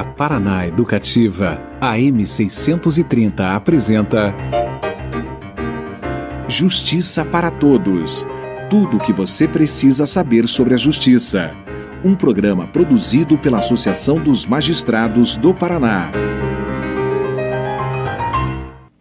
A Paraná Educativa, AM 630 apresenta Justiça para Todos. Tudo o que você precisa saber sobre a justiça. Um programa produzido pela Associação dos Magistrados do Paraná.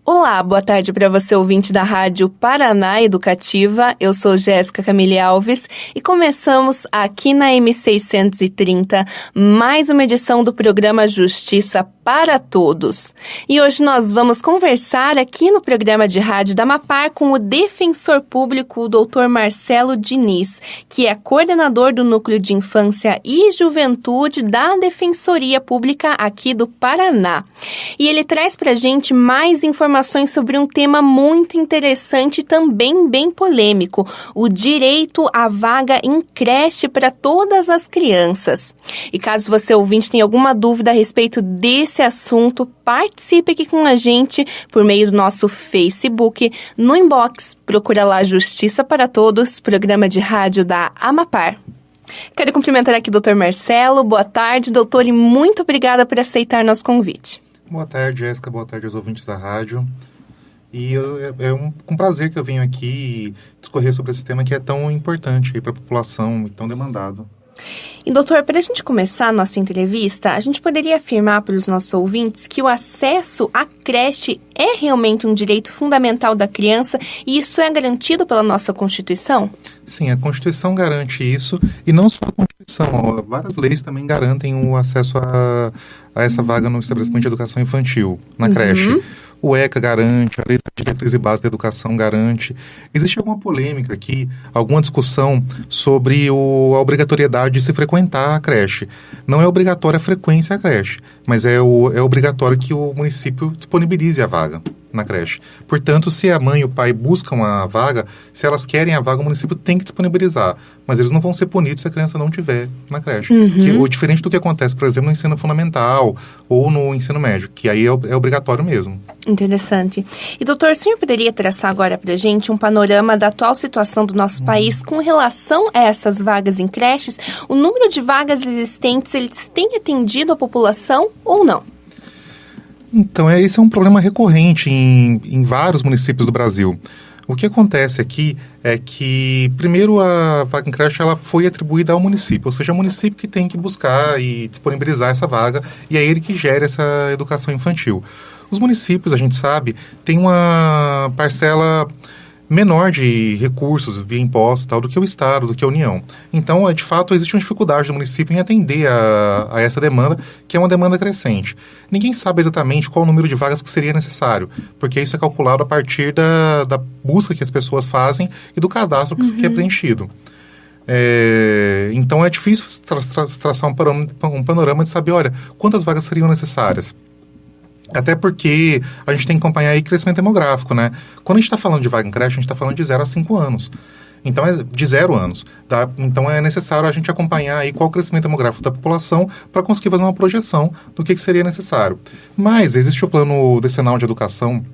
Olá, boa tarde para você ouvinte da Rádio Paraná Educativa. Eu sou Jéssica Camille Alves e começamos aqui na M630 mais uma edição do programa Justiça para Todos. E hoje nós vamos conversar aqui no programa de rádio da Amapar com o defensor público, o Dr. Marcelo Diniz, que é coordenador do Núcleo de Infância e Juventude da Defensoria Pública aqui do Paraná. E ele traz para a gente mais informações sobre um tema muito interessante e também bem polêmico, o direito à vaga em creche para todas as crianças. E caso você ouvinte tenha alguma dúvida a respeito desse assunto, participe aqui com a gente por meio do nosso Facebook, no inbox, procura lá Justiça para Todos, programa de rádio da Amapar. Quero cumprimentar aqui o Dr. Marcelo. Boa tarde, doutor, e muito obrigada por aceitar nosso convite. Boa tarde, Jéssica. Boa tarde aos ouvintes da rádio. E com prazer que eu venho aqui discorrer sobre esse tema que é tão importante para a população e tão demandado. E, doutor, para a gente começar a nossa entrevista, a gente poderia afirmar para os nossos ouvintes que o acesso à creche é realmente um direito fundamental da criança e isso é garantido pela nossa Constituição? Sim, a Constituição garante isso e não só a Constituição, várias leis também garantem o acesso a essa vaga no estabelecimento de educação infantil, na creche. O ECA garante, a Lei de Diretrizes e Bases da Educação garante. Existe alguma polêmica aqui, alguma discussão sobre a obrigatoriedade de se frequentar a creche. Não é obrigatória a frequência à creche, mas é obrigatório que o município disponibilize a vaga na creche. Portanto, se a mãe e o pai buscam a vaga, se elas querem a vaga, o município tem que disponibilizar. Mas eles não vão ser punidos se a criança não tiver na creche. Diferente do que acontece, por exemplo, no ensino fundamental ou no ensino médio, que aí é obrigatório mesmo. Interessante. E, doutor, o senhor poderia traçar agora para a gente um panorama da atual situação do nosso país com relação a essas vagas em creches? O número de vagas existentes, eles têm atendido a população ou não? Então, esse é um problema recorrente em vários municípios do Brasil. O que acontece aqui é que, primeiro, a vaga em creche ela foi atribuída ao município, ou seja, é o município que tem que buscar e disponibilizar essa vaga, e é ele que gera essa educação infantil. Os municípios, a gente sabe, têm uma parcela menor de recursos via impostos tal, do que o Estado, do que a União. Então, de fato, existe uma dificuldade do município em atender a essa demanda, que é uma demanda crescente. Ninguém sabe exatamente qual o número de vagas que seria necessário, porque isso é calculado a partir da busca que as pessoas fazem e do cadastro que é preenchido. Então, é difícil traçar um panorama de saber, olha, quantas vagas seriam necessárias. Até porque a gente tem que acompanhar aí crescimento demográfico, né? Quando a gente está falando de vaga em creche, a gente está falando de 0 a 5 anos. Então, de 0 anos. Tá? Então, é necessário a gente acompanhar aí qual o crescimento demográfico da população para conseguir fazer uma projeção do que seria necessário. Mas existe o Plano Decenal de Educação,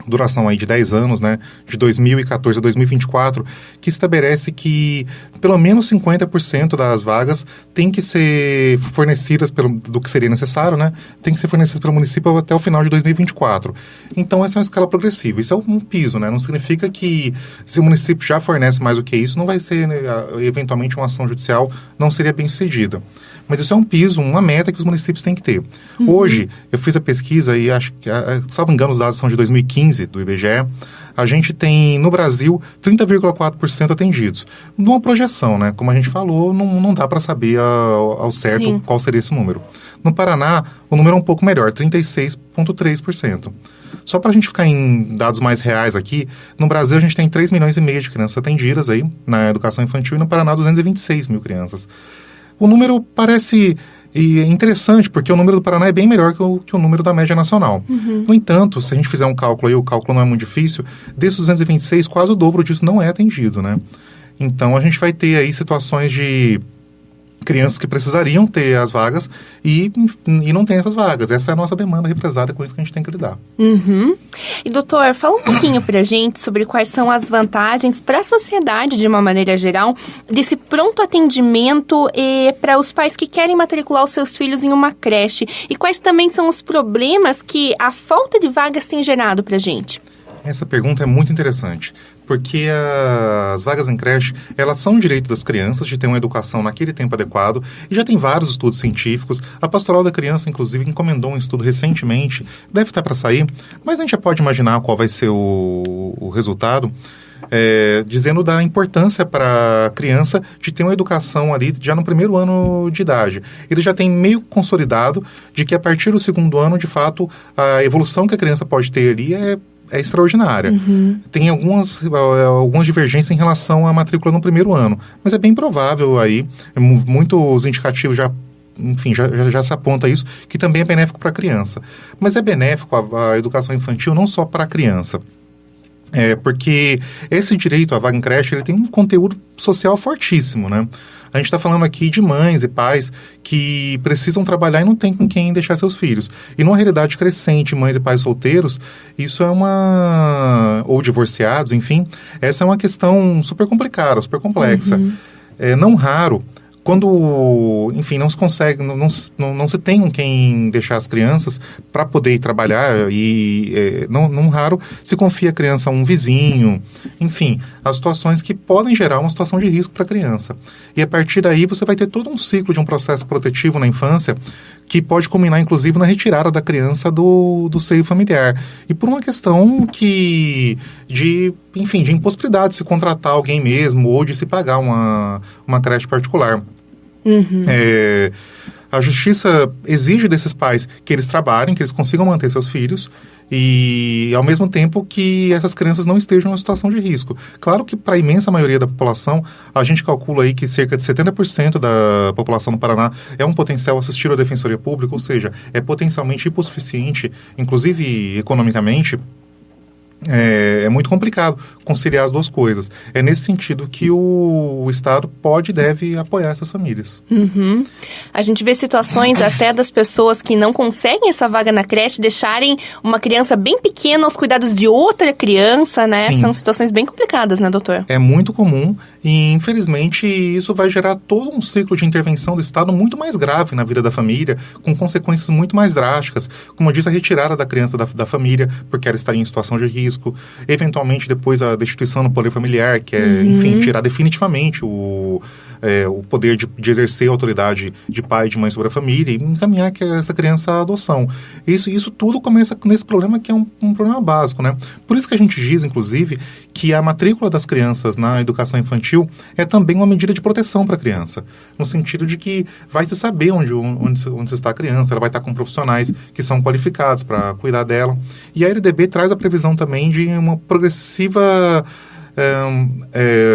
duração aí de 10 anos, né, de 2014 a 2024, que estabelece que pelo menos 50% das vagas tem que ser fornecidas do que seria necessário, né, tem que ser fornecidas pelo município até o final de 2024. Então, essa é uma escala progressiva. Isso é um piso, né, não significa que se o município já fornece mais do que isso, não vai ser, né, eventualmente, uma ação judicial não seria bem sucedida. Mas isso é um piso, uma meta que os municípios têm que ter. Hoje, eu fiz a pesquisa e acho que, salvo engano, os dados são de 2015, do IBGE, a gente tem, no Brasil, 30,4% atendidos. Numa projeção, né? Como a gente falou, não dá para saber ao certo qual seria esse número. No Paraná, o número é um pouco melhor, 36,3%. Só para a gente ficar em dados mais reais aqui, no Brasil a gente tem 3,5 milhões de crianças atendidas aí na educação infantil e no Paraná 226 mil crianças. O número parece interessante, porque o número do Paraná é bem melhor que o número da média nacional. No entanto, se a gente fizer um cálculo aí, o cálculo não é muito difícil, desses 226, quase o dobro disso não é atendido, né? Então, a gente vai ter aí situações de crianças que precisariam ter as vagas e não tem essas vagas. Essa é a nossa demanda represada, com isso que a gente tem que lidar. Uhum. E doutor, fala um pouquinho pra gente sobre quais são as vantagens para a sociedade, de uma maneira geral, desse pronto atendimento para os pais que querem matricular os seus filhos em uma creche, e quais também são os problemas que a falta de vagas tem gerado pra gente. Essa pergunta é muito interessante, porque as vagas em creche, elas são um direito das crianças de ter uma educação naquele tempo adequado, e já tem vários estudos científicos. A Pastoral da Criança, inclusive, encomendou um estudo recentemente, deve estar para sair, mas a gente já pode imaginar qual vai ser o resultado, dizendo da importância para a criança de ter uma educação ali já no primeiro ano de idade. Ele já tem meio consolidado de que a partir do segundo ano, de fato, a evolução que a criança pode ter ali é extraordinária. Uhum. Tem algumas divergências em relação à matrícula no primeiro ano, mas é bem provável aí, muitos indicativos já se aponta isso, que também é benéfico para a criança. Mas é benéfico a educação infantil não só para a criança. Porque esse direito à vaga em creche, ele tem um conteúdo social fortíssimo, né? A gente está falando aqui de mães e pais que precisam trabalhar e não tem com quem deixar seus filhos. E numa realidade crescente, mães e pais solteiros, isso é ou divorciados, enfim, essa é uma questão super complicada, super complexa. Uhum. Não raro, quando, enfim, não se consegue, não se tem com quem deixar as crianças para poder ir trabalhar e, não raro, se confia a criança a um vizinho, enfim, as situações que podem gerar uma situação de risco para a criança. E a partir daí você vai ter todo um ciclo de um processo protetivo na infância que pode culminar, inclusive, na retirada da criança do seio familiar. E por uma questão de impossibilidade de se contratar alguém mesmo ou de se pagar uma creche particular. Uhum. A justiça exige desses pais que eles trabalhem, que eles consigam manter seus filhos e, ao mesmo tempo, que essas crianças não estejam em uma situação de risco. Claro que, para a imensa maioria da população, a gente calcula aí que cerca de 70% da população do Paraná é um potencial assistido à Defensoria Pública, ou seja, é potencialmente hipossuficiente, inclusive economicamente. É muito complicado conciliar as duas coisas. É nesse sentido que o Estado pode e deve apoiar essas famílias. Uhum. A gente vê situações até das pessoas que não conseguem essa vaga na creche deixarem uma criança bem pequena aos cuidados de outra criança, né? Sim. São situações bem complicadas, né, doutor? É muito comum e, infelizmente, isso vai gerar todo um ciclo de intervenção do Estado muito mais grave na vida da família, com consequências muito mais drásticas, como eu disse, a retirada da criança da família, porque ela estaria em situação de risco, eventualmente depois a destituição no poder familiar, que é, enfim, tirar definitivamente o poder de exercer a autoridade de pai e de mãe sobre a família e encaminhar essa criança à adoção. Isso tudo começa nesse problema que é um problema básico, né? Por isso que a gente diz, inclusive, que a matrícula das crianças na educação infantil é também uma medida de proteção para a criança, no sentido de que vai se saber onde está a criança, ela vai estar com profissionais que são qualificados para cuidar dela. E a LDB traz a previsão também de uma progressiva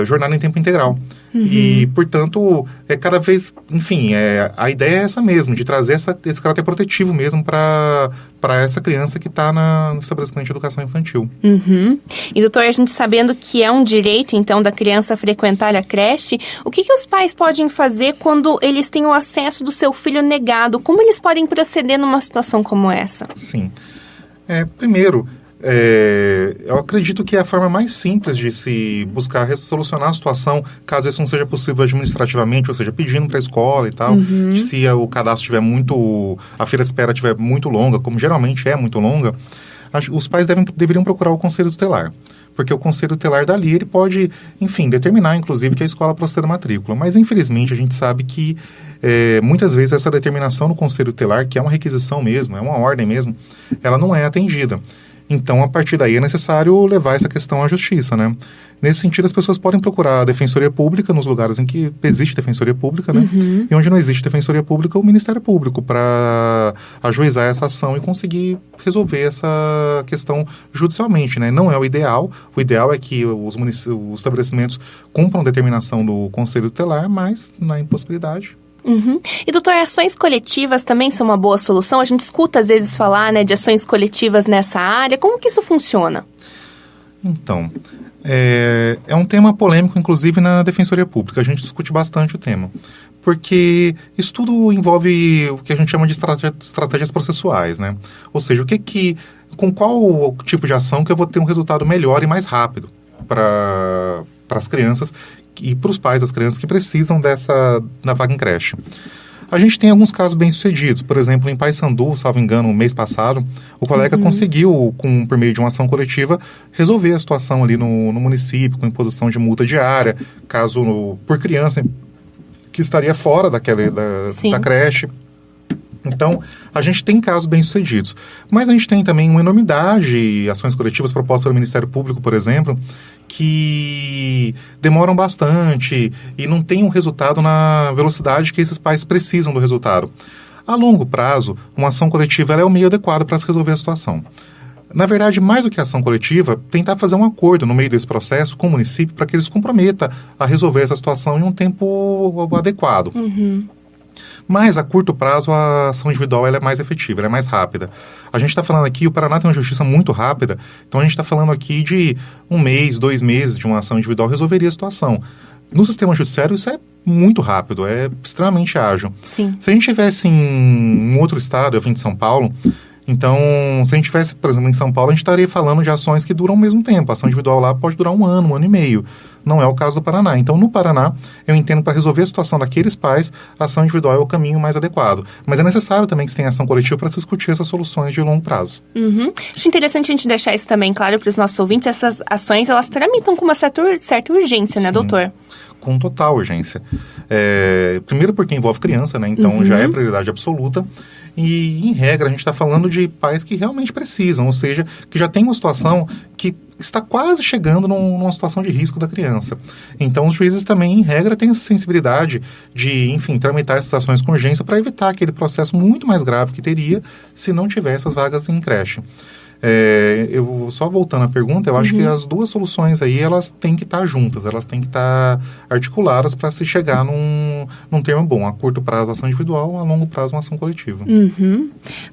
jornada em tempo integral. Uhum. E, portanto, cada vez, enfim, a ideia é essa mesmo, de trazer esse caráter protetivo mesmo para essa criança que está no estabelecimento de educação infantil. Uhum. E, doutor, a gente sabendo que é um direito, então, da criança frequentar a creche, o que os pais podem fazer quando eles têm o acesso do seu filho negado? Como eles podem proceder numa situação como essa? Sim. Primeiro, eu acredito que é a forma mais simples de se buscar solucionar a situação, caso isso não seja possível administrativamente, ou seja, pedindo para a escola e tal, se o cadastro tiver a fila de espera estiver muito longa, como geralmente é muito longa, os pais deveriam procurar o conselho tutelar. Porque o conselho tutelar dali, ele pode, enfim, determinar, inclusive, que a escola proceda a matrícula. Mas, infelizmente, a gente sabe que muitas vezes essa determinação no conselho tutelar, que é uma requisição mesmo, é uma ordem mesmo, ela não é atendida. Então, a partir daí, é necessário levar essa questão à justiça, né? Nesse sentido, as pessoas podem procurar a Defensoria Pública nos lugares em que existe Defensoria Pública, né? Uhum. E onde não existe Defensoria Pública, o Ministério Público, para ajuizar essa ação e conseguir resolver essa questão judicialmente, né? Não é o ideal. O ideal é que os estabelecimentos cumpram determinação do Conselho Tutelar, mas na impossibilidade. Uhum. E, doutor, ações coletivas também são uma boa solução? A gente escuta, às vezes, falar, né, de ações coletivas nessa área. Como que isso funciona? Então, É um tema polêmico, inclusive, na Defensoria Pública. A gente discute bastante o tema. Porque isso tudo envolve o que a gente chama de estratégias processuais, né? Ou seja, com qual tipo de ação que eu vou ter um resultado melhor e mais rápido para as crianças e para os pais das crianças que precisam da vaga em creche. A gente tem alguns casos bem-sucedidos. Por exemplo, em Paysandu, salvo engano, no mês passado, o colega conseguiu, por meio de uma ação coletiva, resolver a situação ali no município, com imposição de multa diária, caso por criança que estaria fora da creche. Então, a gente tem casos bem-sucedidos. Mas a gente tem também uma enormidade de ações coletivas propostas pelo Ministério Público, por exemplo, que demoram bastante e não têm um resultado na velocidade que esses pais precisam do resultado. A longo prazo, uma ação coletiva ela é o meio adequado para se resolver a situação. Na verdade, mais do que a ação coletiva, tentar fazer um acordo no meio desse processo com o município para que ele se comprometa a resolver essa situação em um tempo adequado. Mas, a curto prazo, a ação individual ela é mais efetiva, ela é mais rápida. A gente está falando aqui, o Paraná tem uma justiça muito rápida, então a gente está falando aqui de 1 mês, 2 meses de uma ação individual resolveria a situação. No sistema judiciário, isso é muito rápido, é extremamente ágil. Sim. Se a gente tivesse em um outro estado, eu vim de São Paulo, então, se a gente tivesse, por exemplo, em São Paulo, a gente estaria falando de ações que duram o mesmo tempo. A ação individual lá pode durar 1 ano, 1 ano e meio. Não é o caso do Paraná. Então, no Paraná, eu entendo para resolver a situação daqueles pais, a ação individual é o caminho mais adequado. Mas é necessário também que se tenha ação coletiva para se discutir essas soluções de longo prazo. Acho interessante a gente deixar isso também claro para os nossos ouvintes. Essas ações, elas tramitam com uma certa urgência, né, doutor? Com total urgência. Primeiro porque envolve criança, né? Então, já é prioridade absoluta. E, em regra, a gente está falando de pais que realmente precisam, ou seja, que já tem uma situação que está quase chegando numa situação de risco da criança. Então, os juízes também, em regra, têm essa sensibilidade de, enfim, tramitar essas ações com urgência para evitar aquele processo muito mais grave que teria se não tivesse as vagas em creche. Eu só voltando à pergunta, eu acho que as duas soluções aí, elas têm que estar juntas, elas têm que estar articuladas para se chegar num termo bom, a curto prazo ação individual, a longo prazo uma ação coletiva.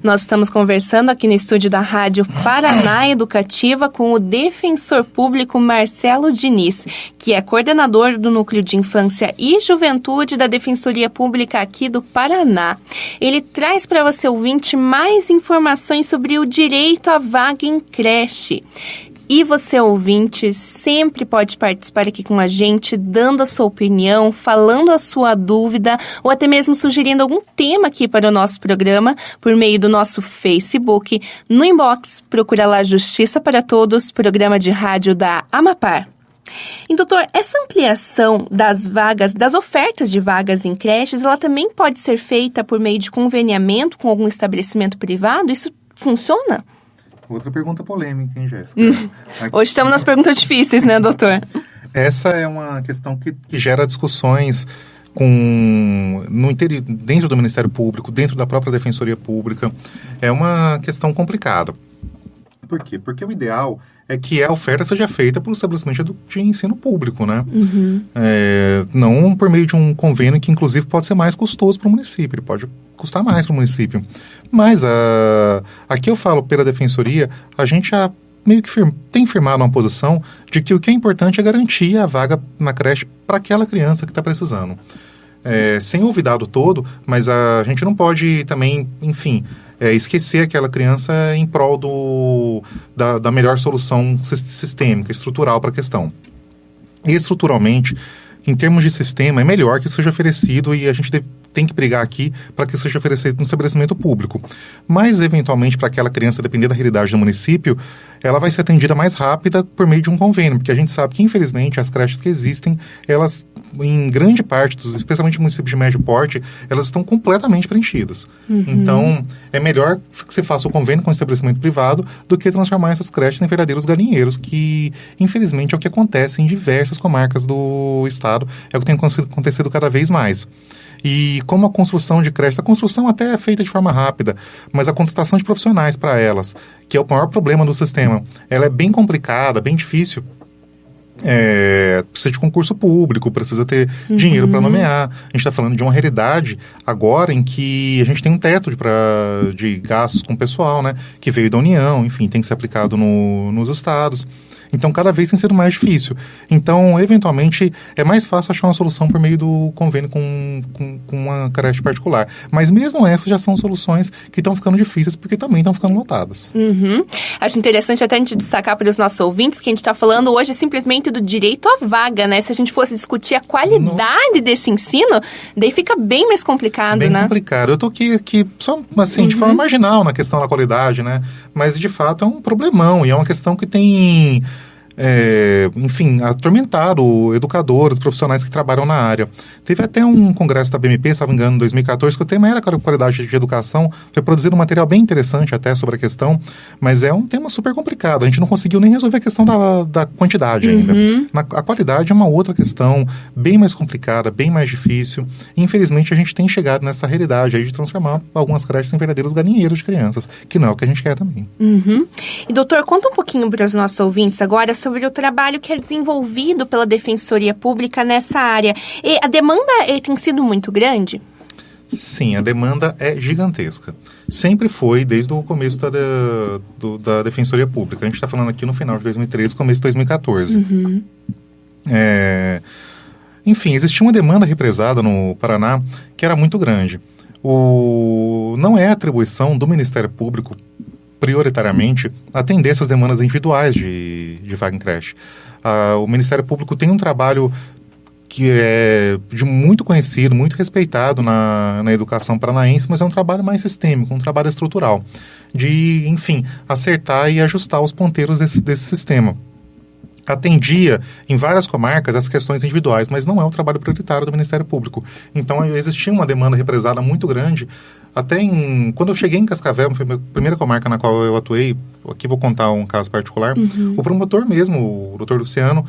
Nós estamos conversando aqui no estúdio da Rádio Paraná Educativa com o defensor público Marcelo Diniz, que é coordenador do Núcleo de Infância e Juventude da Defensoria Pública aqui do Paraná. Ele traz para você, ouvinte, mais informações sobre o direito à vaga em creche. E você, ouvinte, sempre pode participar aqui com a gente, dando a sua opinião, falando a sua dúvida, ou até mesmo sugerindo algum tema aqui para o nosso programa, por meio do nosso Facebook. No inbox, procura lá Justiça para Todos, programa de rádio da Amapar. E, doutor, essa ampliação das vagas, das ofertas de vagas em creches, ela também pode ser feita por meio de conveniamento com algum estabelecimento privado? Isso funciona? Outra pergunta polêmica, hein, Jéssica? Hoje estamos nas perguntas difíceis, né, doutor? Essa é uma questão que gera discussões dentro do Ministério Público, dentro da própria Defensoria Pública. É uma questão complicada. Por quê? Porque o ideal é que a oferta seja feita por estabelecimento de ensino público, né? Não por meio de um convênio que, inclusive, pode ser mais custoso para o município, ele pode custar mais para o município. Mas, aqui eu falo pela Defensoria, a gente já meio que tem firmado uma posição de que o que é importante é garantir a vaga na creche para aquela criança que está precisando. Sem olvidar todo, mas a gente não pode também, enfim, esquecer aquela criança em prol da melhor solução sistêmica, estrutural para a questão. E estruturalmente, em termos de sistema, é melhor que isso seja oferecido e a gente tem que brigar aqui para que isso seja oferecido no estabelecimento público. Mas, eventualmente, para aquela criança, depender da realidade do município, ela vai ser atendida mais rápida por meio de um convênio, porque a gente sabe que, infelizmente, as creches que existem, elas, em grande parte, especialmente municípios de médio porte, elas estão completamente preenchidas. Então, é melhor que você faça o convênio com o estabelecimento privado do que transformar essas creches em verdadeiros galinheiros, que, infelizmente, é o que acontece em diversas comarcas do estado, é o que tem acontecido cada vez mais. E como a construção de creches, a construção até é feita de forma rápida, mas a contratação de profissionais para elas, que é o maior problema do sistema, ela é bem complicada, bem difícil. Precisa de concurso público, precisa ter dinheiro para nomear. A gente está falando de uma realidade agora em que a gente tem um teto de gastos com o pessoal, né, que veio da União, enfim, tem que ser aplicado nos estados. Então, cada vez tem sido mais difícil. Então, eventualmente, é mais fácil achar uma solução por meio do convênio com uma creche particular. Mas mesmo essas já são soluções que estão ficando difíceis, porque também estão ficando lotadas. Acho interessante até a gente destacar para os nossos ouvintes que a gente está falando hoje simplesmente do direito à vaga, né? Se a gente fosse discutir a qualidade desse ensino, daí fica bem mais complicado, né? Bem complicado. Eu tô aqui só, assim, de forma marginal na questão da qualidade, né? Mas, de fato, é um problemão e é uma questão que tem... enfim, atormentado educadores, profissionais que trabalham na área. Teve até um congresso da BMP, se não me engano, em 2014, que o tema era qualidade de educação. Foi produzido um material bem interessante até sobre a questão, mas é um tema super complicado. A gente não conseguiu nem resolver a questão da quantidade ainda. A qualidade é uma outra questão, bem mais complicada, bem mais difícil. E, infelizmente, a gente tem chegado nessa realidade aí de transformar algumas creches em verdadeiros galinheiros de crianças, que não é o que a gente quer também. E, doutor, conta um pouquinho para os nossos ouvintes agora sobre o trabalho que é desenvolvido pela Defensoria Pública nessa área. E a demanda tem sido muito grande? Sim, a demanda é gigantesca. Sempre foi, desde o começo da Defensoria Pública. A gente está falando aqui no final de 2013, começo de 2014. Enfim, existia uma demanda represada no Paraná que era muito grande. Não é atribuição do Ministério Público prioritariamente atender essas demandas individuais de vaga em creche. O Ministério Público tem um trabalho que é de muito conhecido, muito respeitado na educação paranaense, mas é um trabalho mais sistêmico, um trabalho estrutural, de, enfim, acertar e ajustar os ponteiros desse sistema. Atendia em várias comarcas as questões individuais, mas não é o trabalho prioritário do Ministério Público. Então, existia uma demanda represada muito grande. Até quando eu cheguei em Cascavel, foi a primeira comarca na qual eu atuei, aqui vou contar um caso particular, o promotor mesmo, o doutor Luciano,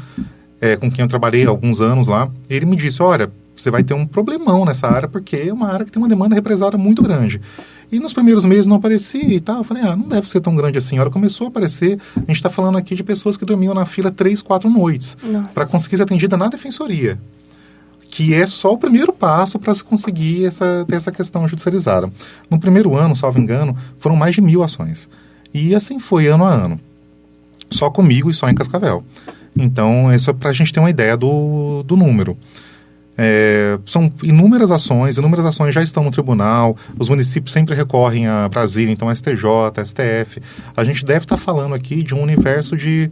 com quem eu trabalhei há alguns anos lá, ele me disse, olha, você vai ter um problemão nessa área, porque é uma área que tem uma demanda represada muito grande. E nos primeiros meses não aparecia e tal. Eu falei, não deve ser tão grande assim. A hora começou a aparecer, a gente está falando aqui de pessoas que dormiam na fila 3, 4 noites para conseguir ser atendida na defensoria, que é só o primeiro passo para se conseguir ter essa questão judicializada. No primeiro ano, salvo engano, foram mais de 1.000 ações. E assim foi ano a ano. Só comigo e só em Cascavel. Então, isso é para a gente ter uma ideia do número. São inúmeras ações já estão no tribunal, os municípios sempre recorrem a Brasília, então STJ, STF. A gente deve estar falando aqui de um universo de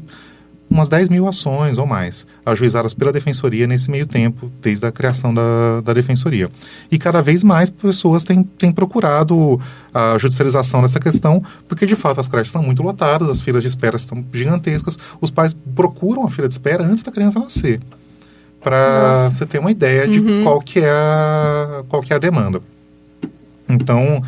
umas 10.000 ações ou mais, ajuizadas pela Defensoria nesse meio tempo, desde a criação da Defensoria. E cada vez mais pessoas têm procurado a judicialização dessa questão, porque de fato as creches estão muito lotadas, as filas de espera estão gigantescas, os pais procuram a fila de espera antes da criança nascer, para você ter uma ideia de qual que é a demanda. Então,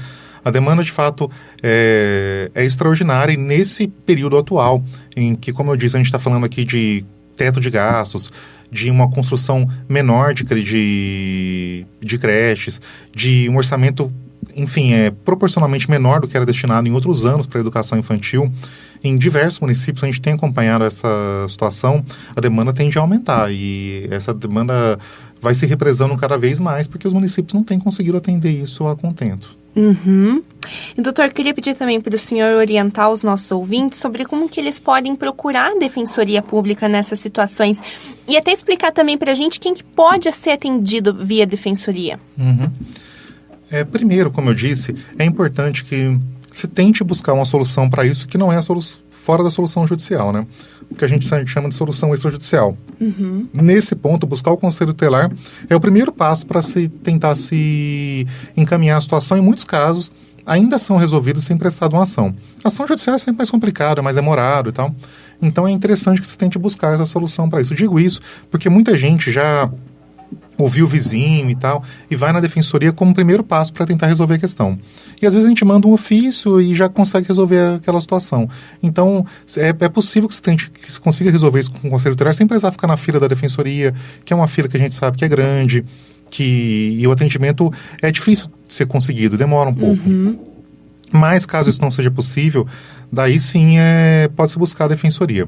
a demanda, de fato, é extraordinária, e nesse período atual, em que, como eu disse, a gente está falando aqui de teto de gastos, de uma construção menor de creches, de um orçamento, enfim, proporcionalmente menor do que era destinado em outros anos para a educação infantil. Em diversos municípios, a gente tem acompanhado essa situação, a demanda tende a aumentar e essa demanda vai se represando cada vez mais porque os municípios não têm conseguido atender isso a contento. E, doutor, queria pedir também para o senhor orientar os nossos ouvintes sobre como que eles podem procurar a Defensoria Pública nessas situações e até explicar também para a gente quem que pode ser atendido via Defensoria. Primeiro, como eu disse, é importante que se tente buscar uma solução para isso que não é fora da solução judicial, né? O que a gente chama de solução extrajudicial. Nesse ponto, buscar o conselho tutelar é o primeiro passo para tentar se encaminhar a situação. Em muitos casos, ainda são resolvidos sem prestar uma ação. A ação judicial é sempre mais complicada, mais demorado e tal. Então, é interessante que se tente buscar essa solução para isso. Digo isso porque muita gente já ouviu o vizinho e tal, e vai na defensoria como primeiro passo para tentar resolver a questão. E às vezes a gente manda um ofício e já consegue resolver aquela situação. Então, é possível que se consiga resolver isso com o conselho tutelar sem precisar ficar na fila da defensoria, que é uma fila que a gente sabe que é grande, e o atendimento é difícil de ser conseguido, demora um pouco. Mas, caso isso não seja possível, daí sim pode-se buscar a defensoria.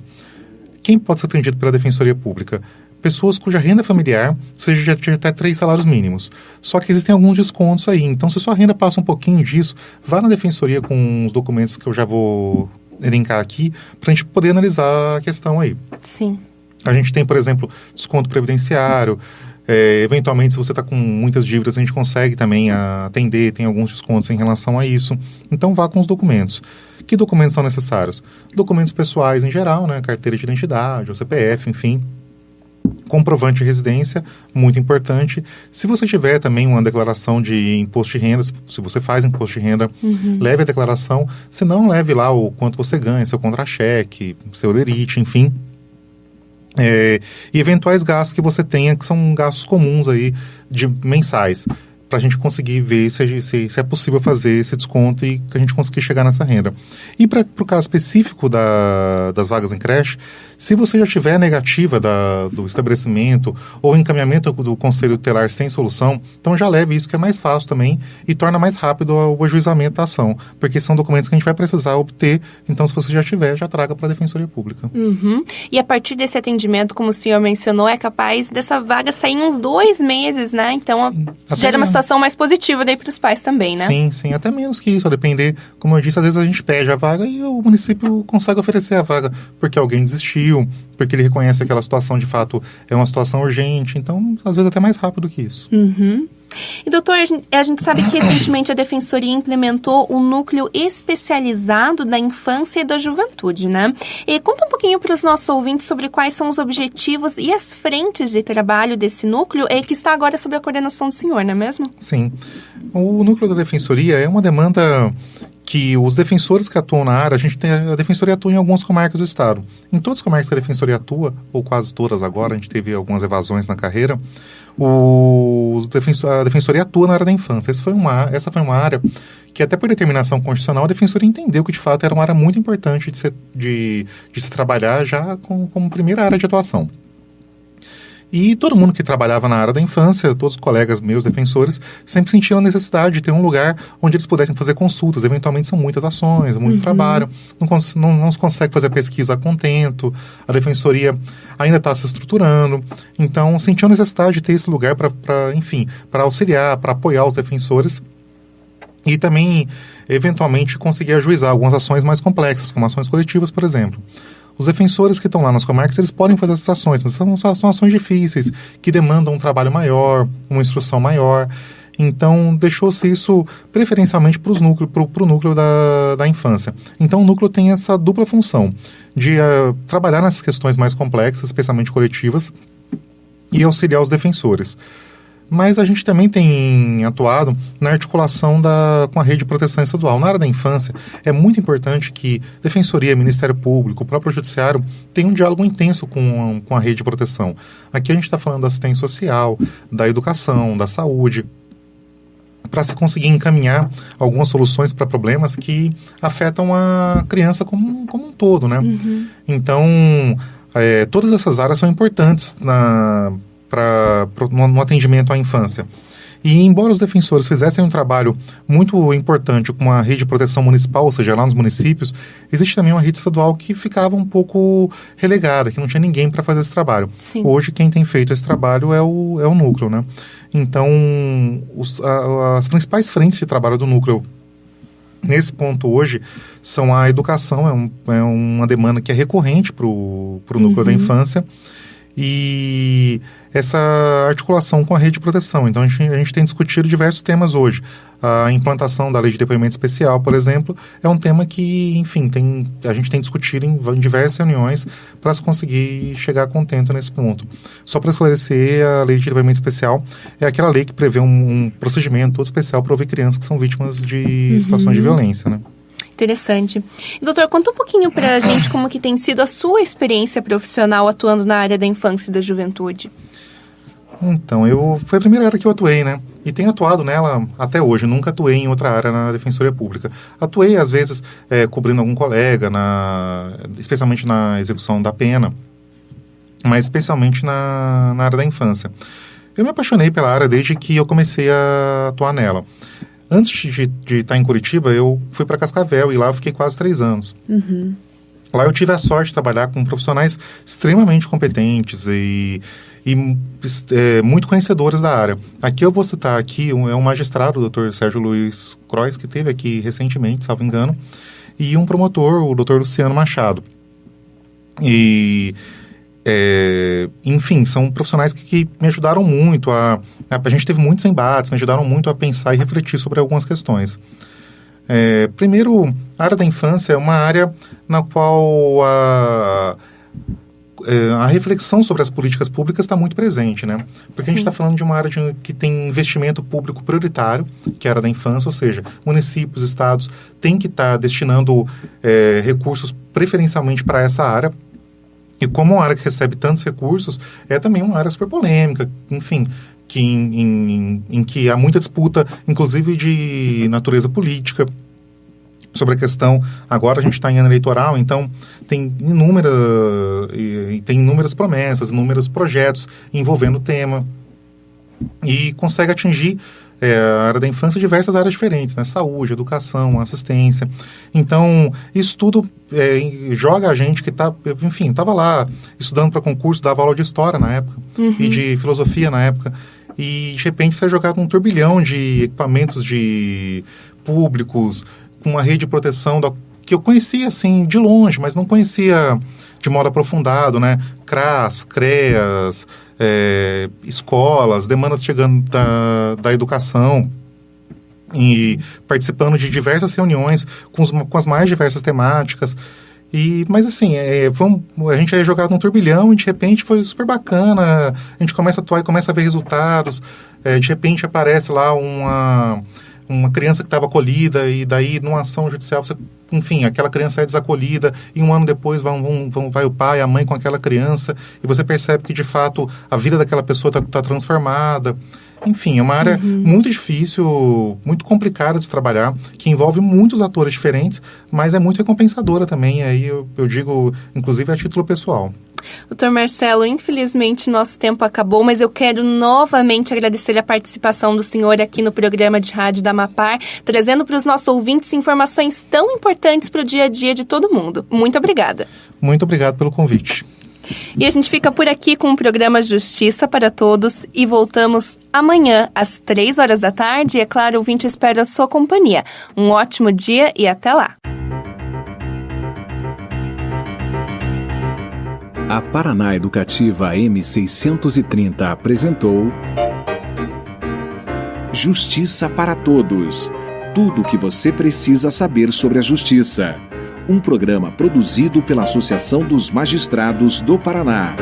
Quem pode ser atendido pela Defensoria Pública? Pessoas cuja renda familiar seja de até 3 salários mínimos. Só que existem alguns descontos aí. Então, se sua renda passa um pouquinho disso, vá na defensoria com os documentos que eu já vou elencar aqui para a gente poder analisar a questão aí. Sim. A gente tem, por exemplo, desconto previdenciário. Eventualmente, se você está com muitas dívidas, a gente consegue também atender, tem alguns descontos em relação a isso. Então, vá com os documentos. Que documentos são necessários? Documentos pessoais em geral, né? Carteira de identidade, o CPF, enfim. Comprovante de residência, muito importante. Se você tiver também uma declaração de imposto de renda, se você faz imposto de renda, leve a declaração. Se não, leve lá o quanto você ganha, seu contra-cheque, seu lerite, enfim. E eventuais gastos que você tenha, que são gastos comuns aí, mensais, para a gente conseguir ver se é possível fazer esse desconto e que a gente conseguir chegar nessa renda. E para o caso específico das vagas em creche, se você já tiver negativa do estabelecimento ou encaminhamento do Conselho Tutelar sem solução, então já leve isso, que é mais fácil também e torna mais rápido o ajuizamento da ação, porque são documentos que a gente vai precisar obter. Então, se você já tiver, já traga para a Defensoria Pública. E a partir desse atendimento, como o senhor mencionou, é capaz dessa vaga sair uns 2 meses, né? Então, gera uma situação mais positiva daí para os pais também, né? Sim, até menos que isso, a depender, como eu disse, às vezes a gente pede a vaga e o município consegue oferecer a vaga porque alguém desistiu, porque ele reconhece que aquela situação de fato é uma situação urgente, então às vezes até mais rápido que isso. E doutor, a gente sabe que recentemente a Defensoria implementou um núcleo especializado da infância e da juventude, né? E conta um pouquinho para os nossos ouvintes sobre quais são os objetivos e as frentes de trabalho desse núcleo, que está agora sob a coordenação do senhor, não é mesmo? Sim. O núcleo da Defensoria é uma demanda que os defensores que atuam na área, a Defensoria atua em algumas comarcas do Estado. Em todas as comarcas que a Defensoria atua, ou quase todas agora, a gente teve algumas evasões na carreira, a Defensoria atua na área da infância. Essa foi uma área que, até por determinação constitucional, a Defensoria entendeu que, de fato, era uma área muito importante de se trabalhar já como primeira área de atuação. E todo mundo que trabalhava na área da infância, todos os colegas meus defensores, sempre sentiram a necessidade de ter um lugar onde eles pudessem fazer consultas. Eventualmente são muitas ações, muito trabalho, não se consegue fazer pesquisa a contento, a defensoria ainda está se estruturando. Então, sentiam a necessidade de ter esse lugar para auxiliar, para apoiar os defensores e também, eventualmente, conseguir ajuizar algumas ações mais complexas, como ações coletivas, por exemplo. Os defensores que estão lá nas comarcas, eles podem fazer essas ações, mas são ações difíceis, que demandam um trabalho maior, uma instrução maior. Então, deixou-se isso preferencialmente para o núcleo da infância. Então, o núcleo tem essa dupla função de trabalhar nessas questões mais complexas, especialmente coletivas, e auxiliar os defensores. Mas a gente também tem atuado na articulação com a rede de proteção estadual. Na área da infância, é muito importante que Defensoria, Ministério Público, o próprio Judiciário tenham um diálogo intenso com a rede de proteção. Aqui a gente está falando da assistência social, da educação, da saúde, para se conseguir encaminhar algumas soluções para problemas que afetam a criança como um todo, né? Então, todas essas áreas são importantes no atendimento à infância. E embora os defensores fizessem um trabalho muito importante com a rede de proteção municipal, ou seja, lá nos municípios, existe também uma rede estadual que ficava um pouco relegada, que não tinha ninguém para fazer esse trabalho. Sim. Hoje, quem tem feito esse trabalho é o núcleo, né? Então, as principais frentes de trabalho do núcleo nesse ponto hoje são a educação, é uma demanda que é recorrente para o núcleo da infância, e essa articulação com a rede de proteção. Então, a gente tem discutido diversos temas hoje. A implantação da lei de depoimento especial, por exemplo, é um tema que, enfim, a gente tem discutido em diversas reuniões para se conseguir chegar a contento nesse ponto. Só para esclarecer, a lei de depoimento especial é aquela lei que prevê um procedimento todo especial para ouvir crianças que são vítimas de situações de violência, né? Interessante. E, doutor, conta um pouquinho para a gente como que tem sido a sua experiência profissional atuando na área da infância e da juventude. Então, foi a primeira área que eu atuei, né? E tenho atuado nela até hoje. Nunca atuei em outra área na Defensoria Pública. Atuei, às vezes, cobrindo algum colega, especialmente na execução da pena, mas especialmente na área da infância. Eu me apaixonei pela área desde que eu comecei a atuar nela. Antes de estar em Curitiba, eu fui para Cascavel e lá eu fiquei quase 3 anos. Lá eu tive a sorte de trabalhar com profissionais extremamente competentes e muito conhecedores da área. Aqui eu vou citar um magistrado, o Dr. Sérgio Luiz Croix, que esteve aqui recentemente, salvo engano, e um promotor, o Dr. Luciano Machado. E, enfim, são profissionais que me ajudaram muito a gente teve muitos embates, me ajudaram muito a pensar e refletir sobre algumas questões. Primeiro, a área da infância é uma área na qual a reflexão sobre as políticas públicas está muito presente, né? Porque Sim. A gente está falando de uma área que tem investimento público prioritário, que é a área da infância, ou seja, municípios, estados têm que estar destinando recursos preferencialmente para essa área. E como uma área que recebe tantos recursos, é também uma área super polêmica, enfim, em que há muita disputa, inclusive de natureza política, sobre a questão. Agora a gente está em ano eleitoral, então tem inúmeras promessas, inúmeros projetos envolvendo o tema, e consegue atingir a área da infância diversas áreas diferentes, né? Saúde, educação, assistência. Então, isso tudo joga a gente que estava lá estudando para concurso, dava aula de história na época, e de filosofia na época, e de repente você é jogado num turbilhão de equipamentos públicos, com uma rede de proteção que eu conhecia, assim, de longe, mas não conhecia de modo aprofundado, né? CRAS, CREAS, escolas, demandas chegando da educação, e participando de diversas reuniões com as mais diversas temáticas. Mas assim, a gente é jogado num turbilhão e de repente foi super bacana, a gente começa a atuar e começa a ver resultados, de repente aparece lá uma criança que estava acolhida, e daí, numa ação judicial, aquela criança é desacolhida, e um ano depois vai o pai, a mãe com aquela criança, e você percebe que, de fato, a vida daquela pessoa está transformada. Enfim, é uma área muito difícil, muito complicada de se trabalhar, que envolve muitos atores diferentes, mas é muito recompensadora também, aí eu digo, inclusive, a título pessoal. Doutor Marcelo, infelizmente nosso tempo acabou, mas eu quero novamente agradecer a participação do senhor aqui no programa de rádio da Amapar, trazendo para os nossos ouvintes informações tão importantes para o dia a dia de todo mundo. Muito obrigada. Muito obrigado pelo convite. E a gente fica por aqui com o programa Justiça para Todos e voltamos amanhã às 3h da tarde. E é claro, o ouvinte espera a sua companhia. Um ótimo dia e até lá. A Paraná Educativa M630 apresentou Justiça para Todos. Tudo o que você precisa saber sobre a justiça. Um programa produzido pela Associação dos Magistrados do Paraná.